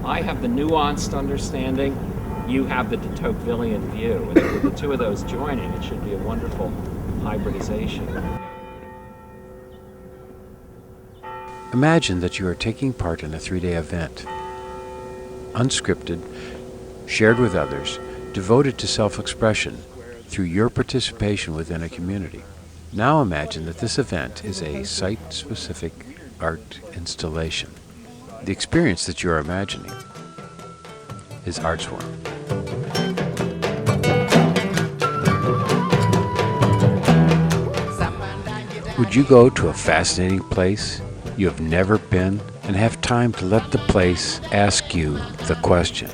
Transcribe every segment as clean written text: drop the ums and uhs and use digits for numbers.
I have the nuanced understanding, you have the de Tocquevillian view. And with the two of those joining, it should be a wonderful hybridization. Imagine that you are taking part in a 3-day event, unscripted, shared with others, devoted to self-expression through your participation within a community. Now imagine that this event is a site-specific art installation. The experience that you are imagining is Artswarm. Would you go to a fascinating place you have never been and have time to let the place ask you the question?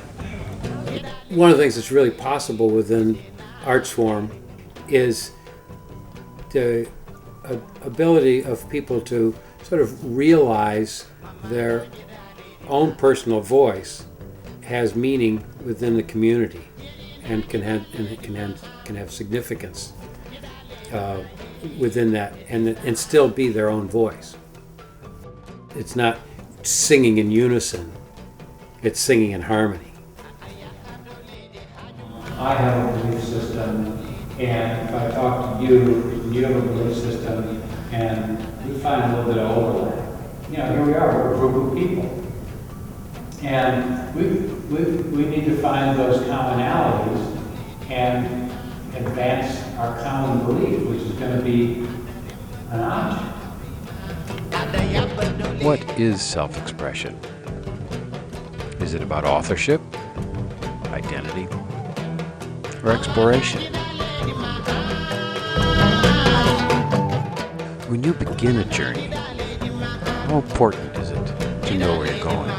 One of the things that's really possible within Artswarm is the ability of people to sort of realize their own personal voice has meaning within the community and can have significance within that, and still be their own voice. It's not singing in unison, it's singing in harmony. I have a belief system, and if I talk to you, you have a belief system, and we find a little bit of overlap. You know, here we are, we're a group of people. And we need to find those commonalities and advance our common belief, which is going to be an object. What is self-expression? Is it about authorship, identity, or exploration? When you begin a journey, how important is it to know where you're going?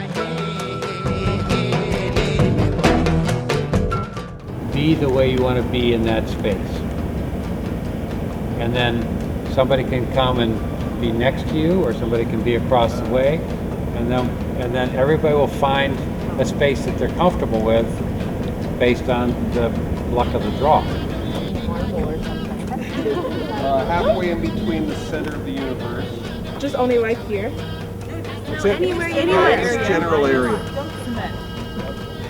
Be the way you want to be in that space. And then somebody can come and be next to you, or somebody can be across the way, and then everybody will find a space that they're comfortable with based on the luck of the draw. Halfway in between the center of the universe. Just only right here. Anywhere. Anywhere. General area. Don't submit.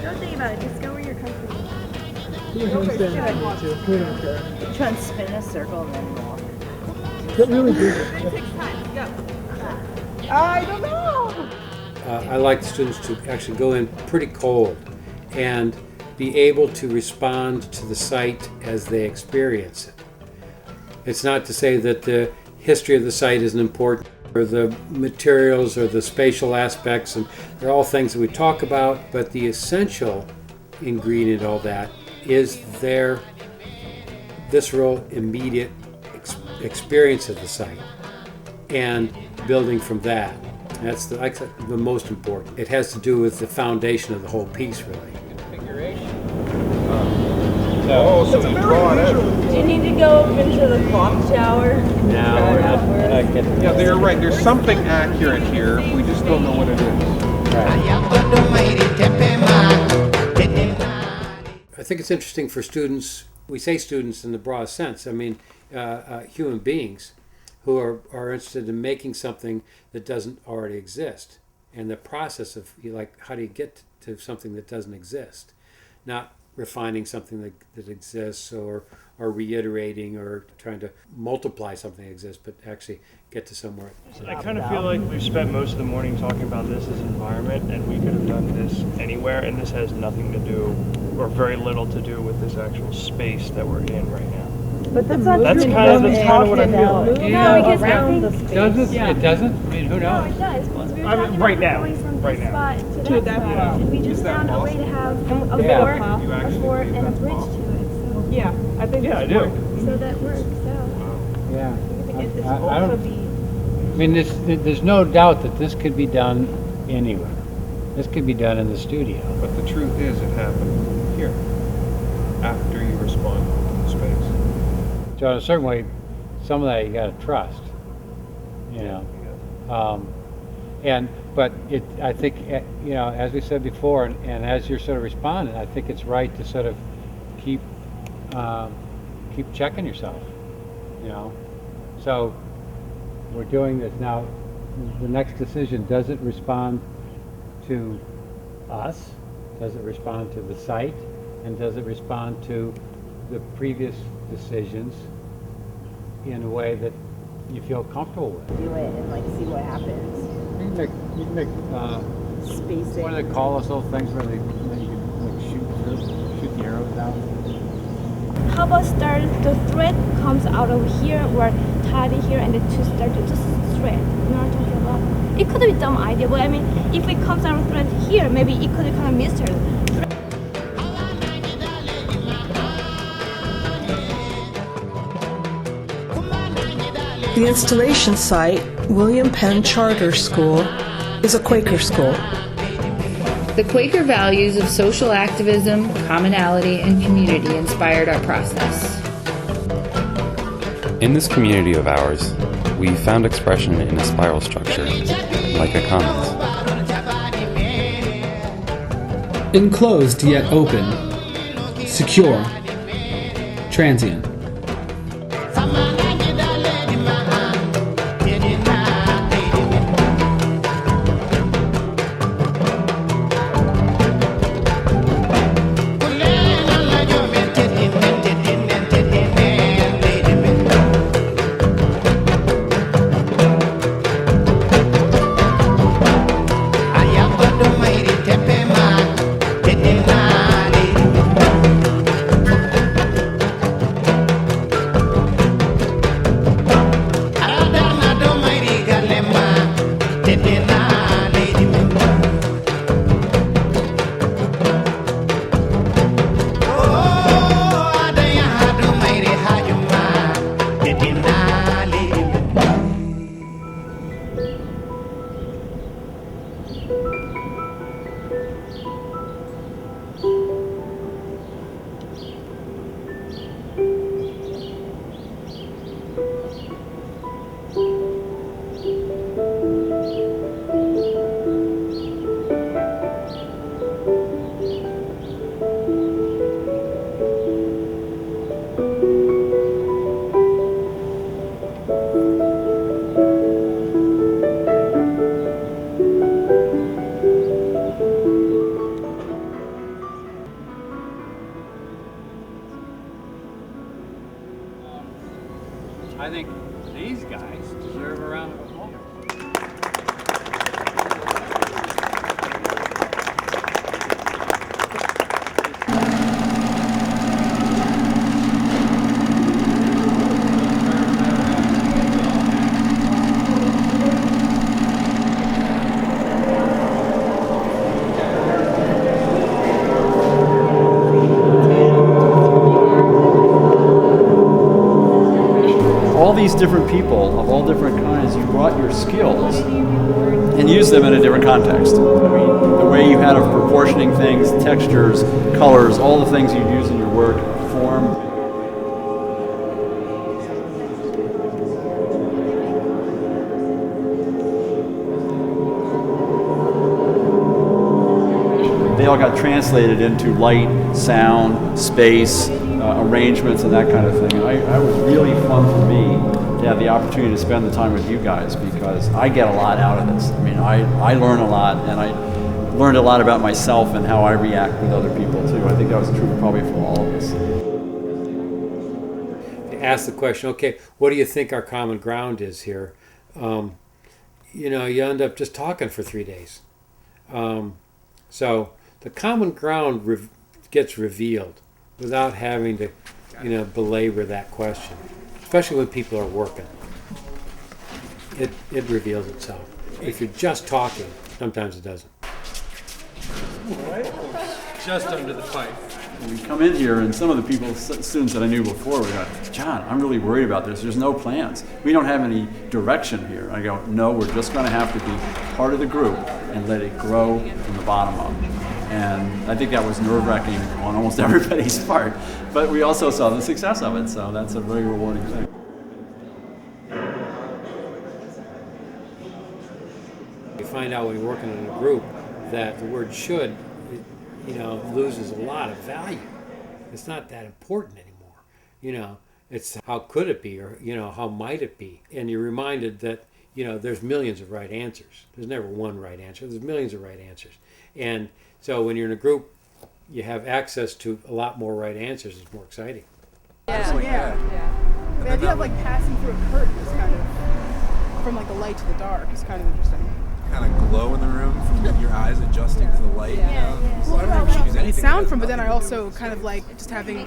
Don't think about it. Just go where you're comfortable. Try and spin a circle and then walk. It takes time. Go. I don't know. I like the students to actually go in pretty cold and be able to respond to the site as they experience it. It's not to say that the history of the site isn't important, or the materials or the spatial aspects, and they're all things that we talk about, but the essential ingredient of all that is their visceral, immediate experience of the site and building from that. That's the most important. It has to do with the foundation of the whole piece, really. Configuration. So you draw it out. Do you need to go into the clock tower? Now we're not getting. Yeah, you're right. There's something accurate here. We just don't know what it is. I think it's interesting for students, we say students in the broad sense, I mean human beings who are interested in making something that doesn't already exist. And the process of, how do you get to something that doesn't exist? Not refining something that exists, or reiterating, or trying to multiply something that exists, but actually get to somewhere. I kind of feel like we've spent most of the morning talking about this as environment, and we could have done this anywhere, and this has nothing to do, or very little to do, with this actual space that we're in right now. But that's not That's kind of what I feel like. No, because around the I space. Does it? Yeah. It doesn't? I mean, who No, knows? it does. Because we were I mean, talking right about now. going from Right this now. spot to that spot. And we just found a way to have a fort, a fort, and a bridge to it. So, Yeah, I think I do. so that works. So Yeah. I think this I will also don't, be. I mean, there's no doubt that this could be done anywhere. This could be done in the studio. But the truth is, it happened here. After you respond to space. So in a certain way, some of that you got to trust, you know. But I think, as we said before, and as you're sort of responding, I think it's right to sort of keep checking yourself, you know. So we're doing this now. The next decision, does it respond to us? Does it respond to the site? And does it respond to the previous decisions in a way that you feel comfortable with? Do it and like see what happens. You can make Spacing. what do they call those little things where you can like shoot the arrows out? How about the thread comes out of here, or tied here, and then to start to just thread. You know what I'm talking about? It could be a dumb idea, but I mean, if it comes out of thread here, maybe it could be kind of mystery. The installation site, William Penn Charter School, is a Quaker school. The Quaker values of social activism, commonality, and community inspired our process. In this community of ours, we found expression in a spiral structure, like a commons. Enclosed yet open, secure, transient. I think these guys deserve a round of applause. All these different people of all different kinds, you brought your skills and used them in a different context. I mean, the way you had of proportioning things, textures, colors, all the things you'd use in your work, form. They all got translated into light, sound, space, arrangements, and that kind of thing. And I was really fun for me to have the opportunity to spend the time with you guys, because I get a lot out of this. I mean, I learn a lot, and I learned a lot about myself and how I react with other people too. I think that was true probably for all of us. To ask the question, okay, what do you think our common ground is here? You know, you end up just talking for 3 days. So the common ground gets revealed without having to, you know, belabor that question, especially when people are working. It reveals itself. If you're just talking, sometimes it doesn't. Just under the pipe. We come in here, and some of the people, students that I knew before, were like, John, I'm really worried about this. There's no plans. We don't have any direction here. I go, no, we're just going to have to be part of the group and let it grow from the bottom up. And I think that was nerve-wracking on almost everybody's part. But we also saw the success of it, so that's a very rewarding thing. You find out when you're working in a group that the word should, you know, loses a lot of value. It's not that important anymore. You know, it's how could it be, or, you know, how might it be? And you're reminded that there's millions of right answers. There's never one right answer. There's millions of right answers. And so when you're in a group, you have access to a lot more right answers. It's more exciting. Yeah. The idea of like passing through a curtain is kind of, from like the light to the dark, is kind of interesting. Kind of glow in the room from your eyes adjusting to the light. So I don't know if you should use anything. Sound from, but then I also kind of like just having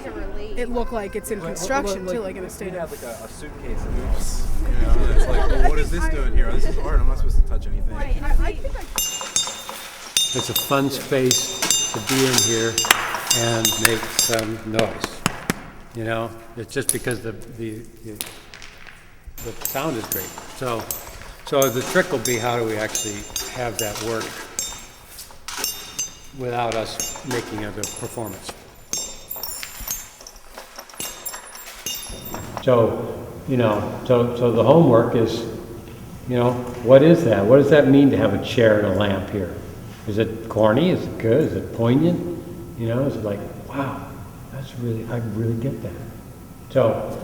it look like it's in construction too, like in a state of. Like a suitcase of oops. It's like, well, what is this doing here? This is art. I'm not supposed to touch anything. It's a fun space to be in here and make some noise. It's just because the sound is great. So the trick will be, how do we actually have that work without us making it a performance? So the homework is, what is that? What does that mean to have a chair and a lamp here? Is it corny? Is it good? Is it poignant? Is it like, wow, I really get that. So,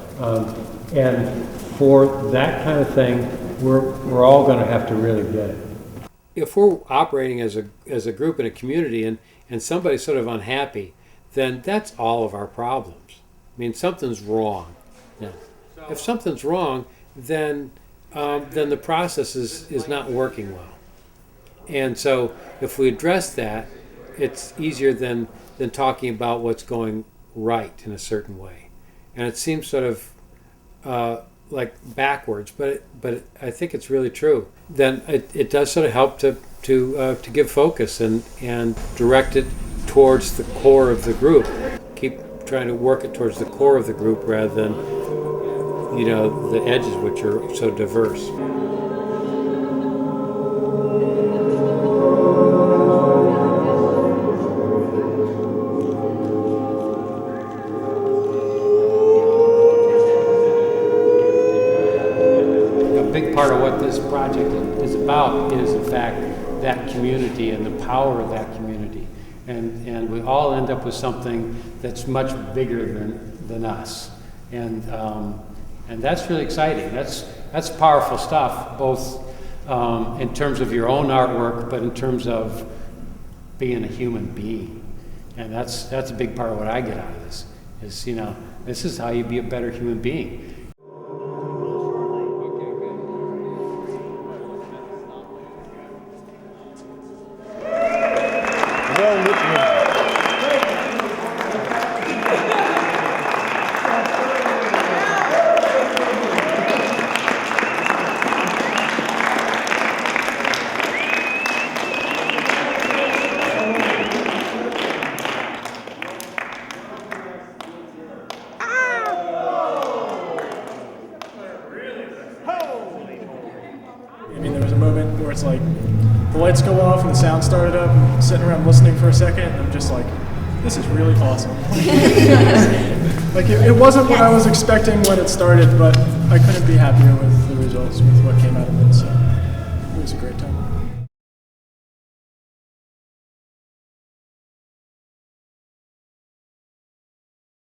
and for that kind of thing, we're all going to have to really get it. If we're operating as a group in a community and somebody's sort of unhappy, then that's all of our problems. I mean, something's wrong. Now, if something's wrong, then the process is not working well. And so if we address that, it's easier than talking about what's going right in a certain way. And it seems sort of like backwards, but I think it's really true. Then it does sort of help to give focus and direct it towards the core of the group. Keep trying to work it towards the core of the group rather than the edges, which are so diverse. Part of what this project is about is, in fact, that community and the power of that community. And we all end up with something that's much bigger than us. And that's really exciting. That's powerful stuff, both in terms of your own artwork, but in terms of being a human being. And that's a big part of what I get out of this, is, this is how you be a better human being. It's like the lights go off and the sound started up, and I'm sitting around listening for a second, and I'm just like, this is really awesome. Like it wasn't what I was expecting when it started, but I couldn't be happier with the results, with what came out of it, so it was a great time.